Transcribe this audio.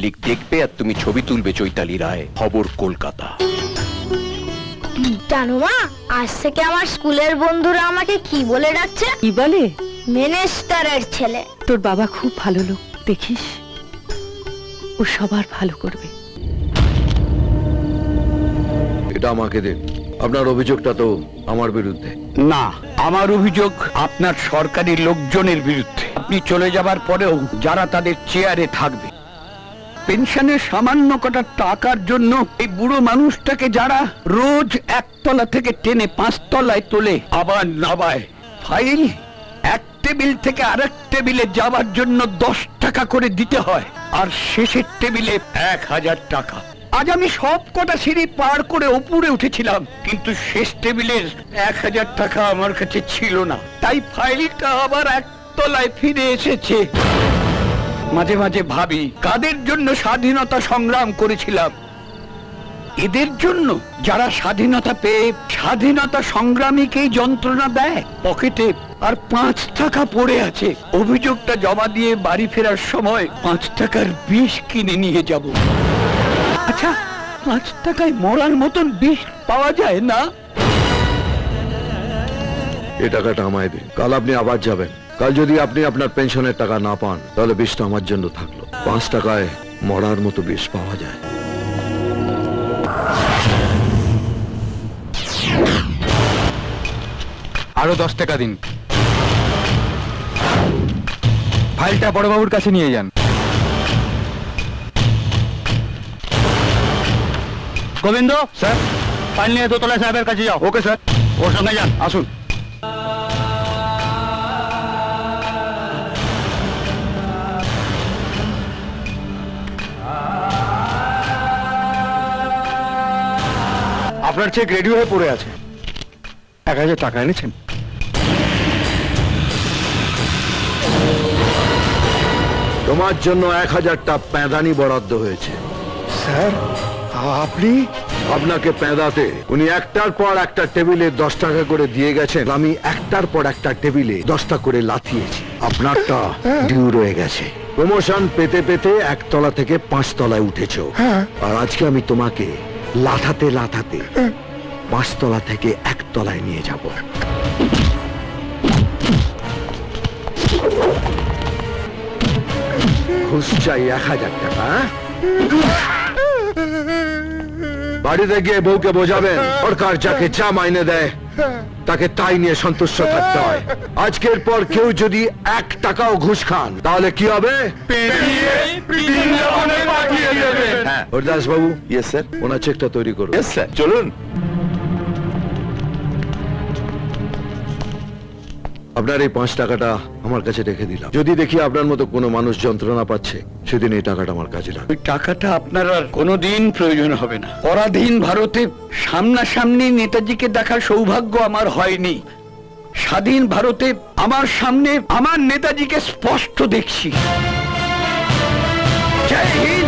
Public দেখবে আর তুমি ছবি তুলবে চৈতালি রায়। খবর কলকাতা। জানো মা, আজ থেকে আমার স্কুলের বন্ধুরা আমাকে কি বলে ডাকছে? কি বলে? মিনিস্টারের ছেলে। তোর বাবা খুব ভালো লোক, দেখিস ও সবার ভালো করবে। এটা আমাকে দিন। আপনার অভিযোগটা তো আমার বিরুদ্ধে না, আমার অভিযোগ আপনার সরকারি লোকজনের বিরুদ্ধে। আপনি চলে যাবার পরেও যারা তাদের চেয়ারে থাকবে, পেনশনের সামান্য কটা টাকার জন্য এই বুড়ো মানুষটাকে যারা রোজ একতলা থেকে টেনে 5 তলায় তোলে, আবার নামায়, ফাইল এক টেবিল থেকে আরেক টেবিলে যাবার জন্য 10 টাকা করে দিতে হয়, আর শেষের টেবিলে 1000 টাকা। আজ আমি সব কটা সিঁড়ি পার করে উপরে উঠেছিলাম, কিন্তু শেষ টেবিলের 1000 টাকা আমার কাছে ছিল না, তাই ফাইলটা আবার একতলায় ফিরে এসেছে। মাঝে মাঝে ভাবি, কাদের জন্য স্বাধীনতা সংগ্রাম করেছিলাম? এদের জন্য যারা স্বাধীনতা পেয়ে স্বাধীনতা সংগ্রামীকেই যন্ত্রণা দেয়। পকেটে আর 5 টাকা পড়ে আছে। অভিযোগটা জমা দিয়ে বাড়ি ফেরার সময় 5 টাকার বিষ কিনে নিয়ে যাব। আচ্ছা, 5 টাকায় মরার মতন বিষ পাওয়া যায় না? এই টাকাটা আমায় দিন। কাল আপনি আবার যাবেন। কাল যদি আপনি আপনার পেনশনের টাকা না পান, তাহলে বিষটা আমার জন্য থাকলো। 5 টাকায় মরার মতো বিষ পাওয়া যায়। আরো 10 টাকা দিন। ফাইলটা বড়বাবুর কাছে নিয়ে যান। গোবিন্দ স্যার, ফাইল নিয়ে দোতলা সাহেবের কাছে যাও। Okay sir. ওর সঙ্গে যান। আসুন। আপনার চেক রেডি হয়ে পড়ে আছে। 1000 টাকা এনেছেন? তোমার জন্য 1000টা প্যাঁদানি বরাদ্দ হয়েছে। স্যার, আপনি? আপনাকে প্যাঁদাতে উনি একটার পর একটা টেবিলে 10 টাকা করে দিয়ে গেছেন। আমি একটার পর একটা টেবিলে 10টা করে লাথিয়েছি। আপনারটা ডিউ রয়ে গেছে। প্রমোশন পেতে পেতে 1 তলা থেকে 5 তলায় উঠেছো, আর আজকে আমি তোমাকে লাথাতে লাথাতে 5 তলা থেকে 1 তলায় নিয়ে যাব। ঘুষ চাই 1000 টাকা। বাড়িতে গিয়ে বউকে বোঝাবেন, সরকার যাকে যা মাইনে দেয় তাকে তাই নিয়ে সন্তুষ্ট থাকতে হয়। আজকের পর কেউ যদি 1 টাকাও ঘুষ খান, তাহলে কি হবে? হরিদাস বাবু। Yes sir. ওনার চেকটা তৈরি করুন। ইয়েস স্যার, চলুন। আপনার এই 5 টাকাটা আমার কাছে রেখে দিলাম। যদি দেখি আপনার মতো কোনো মানুষ যন্ত্রণা পাচ্ছে, সেদিন এই টাকাটা আমার কাজে লাগবে। ওই টাকাটা আপনার আর কোনোদিন প্রয়োজন হবে না। পরাধীন ভারতে সামনাসামনি নেতাজিকে দেখার সৌভাগ্য আমার হয়নি। স্বাধীন ভারতে আমার সামনে আমার নেতাজিকে স্পষ্ট দেখছি। জয় হিন্দ।